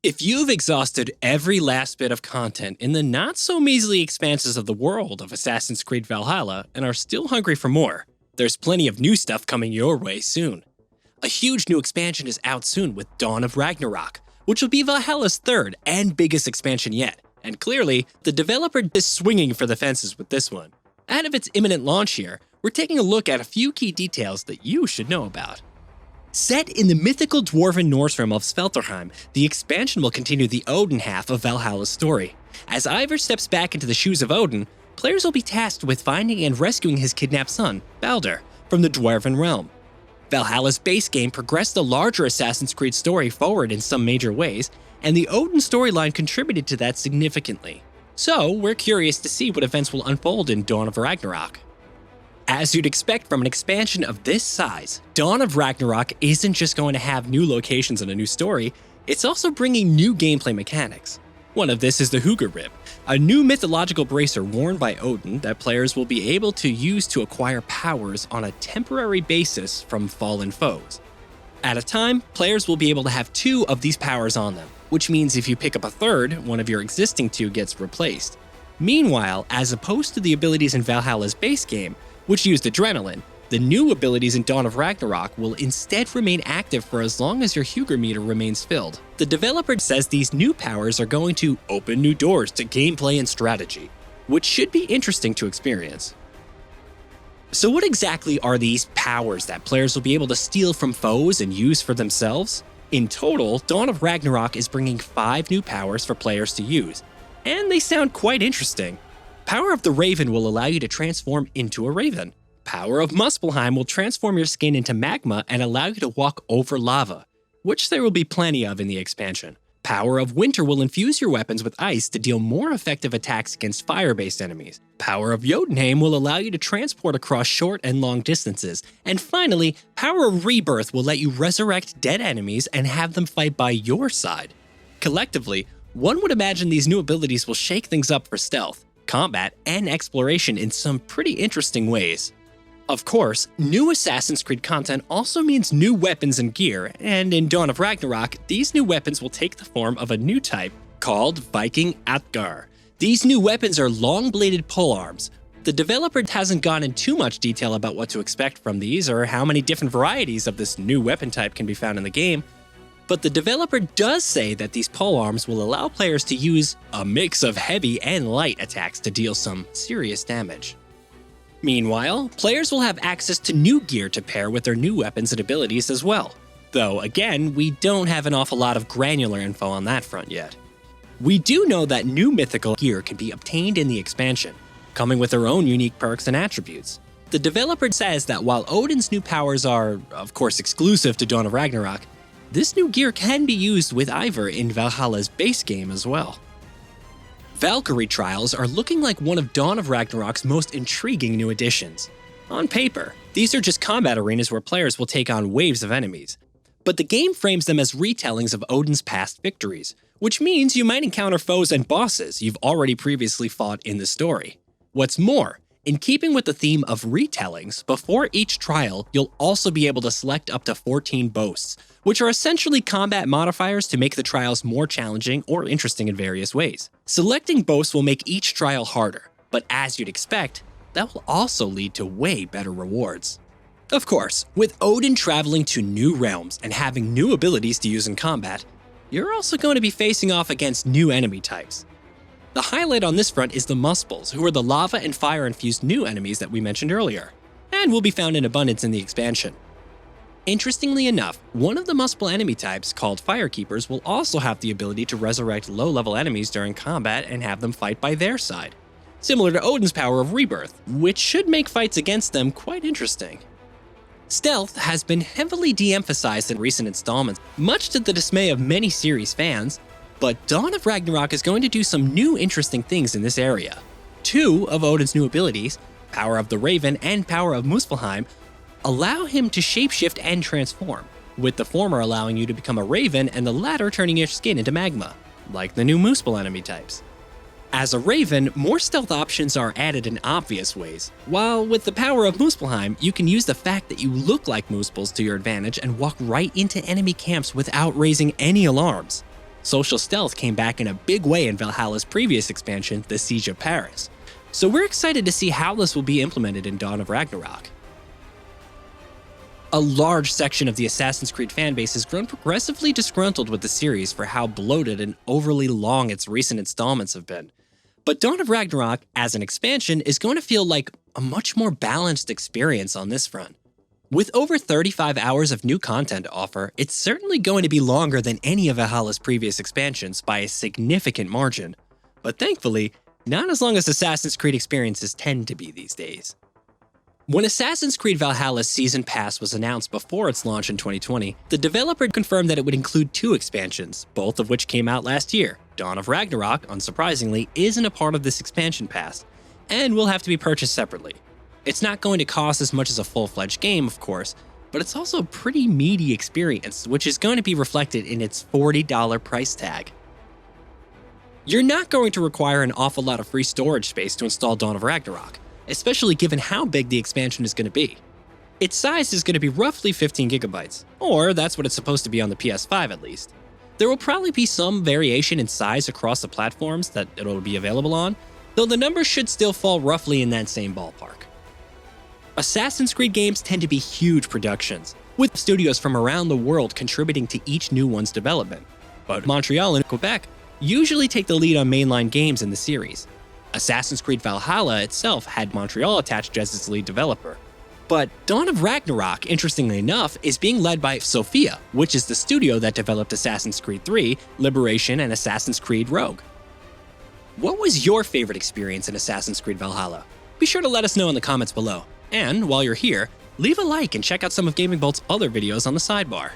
If you've exhausted every last bit of content in the not-so-measly expanses of the world of Assassin's Creed Valhalla and are still hungry for more, there's plenty of new stuff coming your way soon. A huge new expansion is out soon with Dawn of Ragnarok, which will be Valhalla's third and biggest expansion yet, and clearly, the developer is swinging for the fences with this one. Ahead of its imminent launch here, we're taking a look at a few key details that you should know about. Set in the mythical dwarven Norse realm of Svelterheim, the expansion will continue the Odin half of Valhalla's story. As Ivar steps back into the shoes of Odin, players will be tasked with finding and rescuing his kidnapped son, Baldur, from the dwarven realm. Valhalla's base game progressed the larger Assassin's Creed story forward in some major ways, and the Odin storyline contributed to that significantly. So, we're curious to see what events will unfold in Dawn of Ragnarok. As you'd expect from an expansion of this size, Dawn of Ragnarok isn't just going to have new locations and a new story, it's also bringing new gameplay mechanics. One of this is the HUGR-RIP, a new mythological bracer worn by Odin that players will be able to use to acquire powers on a temporary basis from fallen foes. At a time, players will be able to have 2 of these powers on them, which means if you pick up a third, one of your existing 2 gets replaced. Meanwhile, as opposed to the abilities in Valhalla's base game, which used adrenaline, the new abilities in Dawn of Ragnarok will instead remain active for as long as your HUGR meter remains filled. The developer says these new powers are going to open new doors to gameplay and strategy, which should be interesting to experience. So what exactly are these powers that players will be able to steal from foes and use for themselves? In total, Dawn of Ragnarok is bringing 5 new powers for players to use, and they sound quite interesting. Power of the Raven will allow you to transform into a raven. Power of Muspelheim will transform your skin into magma and allow you to walk over lava, which there will be plenty of in the expansion. Power of Winter will infuse your weapons with ice to deal more effective attacks against fire-based enemies. Power of Jotunheim will allow you to transport across short and long distances. And finally, Power of Rebirth will let you resurrect dead enemies and have them fight by your side. Collectively, one would imagine these new abilities will shake things up for stealth, combat, and exploration in some pretty interesting ways. Of course, new Assassin's Creed content also means new weapons and gear, and in Dawn of Ragnarok, these new weapons will take the form of a new type called Viking HUGR. These new weapons are long-bladed polearms. The developer hasn't gone into too much detail about what to expect from these or how many different varieties of this new weapon type can be found in the game, but the developer does say that these polearms will allow players to use a mix of heavy and light attacks to deal some serious damage. Meanwhile, players will have access to new gear to pair with their new weapons and abilities as well. Though again, we don't have an awful lot of granular info on that front yet. We do know that new mythical gear can be obtained in the expansion, coming with their own unique perks and attributes. The developer says that while Odin's new powers are, of course, exclusive to Dawn of Ragnarok, this new gear can be used with Ivar in Valhalla's base game as well. Valkyrie trials are looking like one of Dawn of Ragnarok's most intriguing new additions. On paper, these are just combat arenas where players will take on waves of enemies, but the game frames them as retellings of Odin's past victories, which means you might encounter foes and bosses you've already previously fought in the story. What's more, in keeping with the theme of retellings, before each trial, you'll also be able to select up to 14 boasts, which are essentially combat modifiers to make the trials more challenging or interesting in various ways. Selecting boasts will make each trial harder, but as you'd expect, that will also lead to way better rewards. Of course, with Odin traveling to new realms and having new abilities to use in combat, you're also going to be facing off against new enemy types. The highlight on this front is the Muspels, who are the lava and fire-infused new enemies that we mentioned earlier, and will be found in abundance in the expansion. Interestingly enough, one of the Muspel enemy types, called Firekeepers, will also have the ability to resurrect low-level enemies during combat and have them fight by their side, similar to Odin's power of Rebirth, which should make fights against them quite interesting. Stealth has been heavily de-emphasized in recent installments, much to the dismay of many series fans, but Dawn of Ragnarok is going to do some new interesting things in this area. 2 of Odin's new abilities, Power of the Raven and Power of Muspelheim, allow him to shapeshift and transform, with the former allowing you to become a raven and the latter turning your skin into magma, like the new Muspel enemy types. As a raven, more stealth options are added in obvious ways, while with the power of Muspelheim, you can use the fact that you look like Muspels to your advantage and walk right into enemy camps without raising any alarms. Social stealth came back in a big way in Valhalla's previous expansion, the Siege of Paris. So we're excited to see how this will be implemented in Dawn of Ragnarok. A large section of the Assassin's Creed fanbase has grown progressively disgruntled with the series for how bloated and overly long its recent installments have been. But Dawn of Ragnarok, as an expansion, is going to feel like a much more balanced experience on this front. With over 35 hours of new content to offer, it's certainly going to be longer than any of Valhalla's previous expansions by a significant margin. But thankfully, not as long as Assassin's Creed experiences tend to be these days. When Assassin's Creed Valhalla's Season Pass was announced before its launch in 2020, the developer confirmed that it would include 2 expansions, both of which came out last year. Dawn of Ragnarok, unsurprisingly, isn't a part of this expansion pass, and will have to be purchased separately. It's not going to cost as much as a full-fledged game, of course, but it's also a pretty meaty experience, which is going to be reflected in its $40 price tag. You're not going to require an awful lot of free storage space to install Dawn of Ragnarok, especially given how big the expansion is going to be. Its size is going to be roughly 15 gigabytes, or that's what it's supposed to be on the PS5 at least. There will probably be some variation in size across the platforms that it'll be available on, though the numbers should still fall roughly in that same ballpark. Assassin's Creed games tend to be huge productions, with studios from around the world contributing to each new one's development. But Montreal and Quebec usually take the lead on mainline games in the series. Assassin's Creed Valhalla itself had Montreal attached as its lead developer. But Dawn of Ragnarok, interestingly enough, is being led by Sofia, which is the studio that developed Assassin's Creed 3, Liberation, and Assassin's Creed Rogue. What was your favorite experience in Assassin's Creed Valhalla? Be sure to let us know in the comments below. And while you're here, leave a like and check out some of Gaming Bolt's other videos on the sidebar.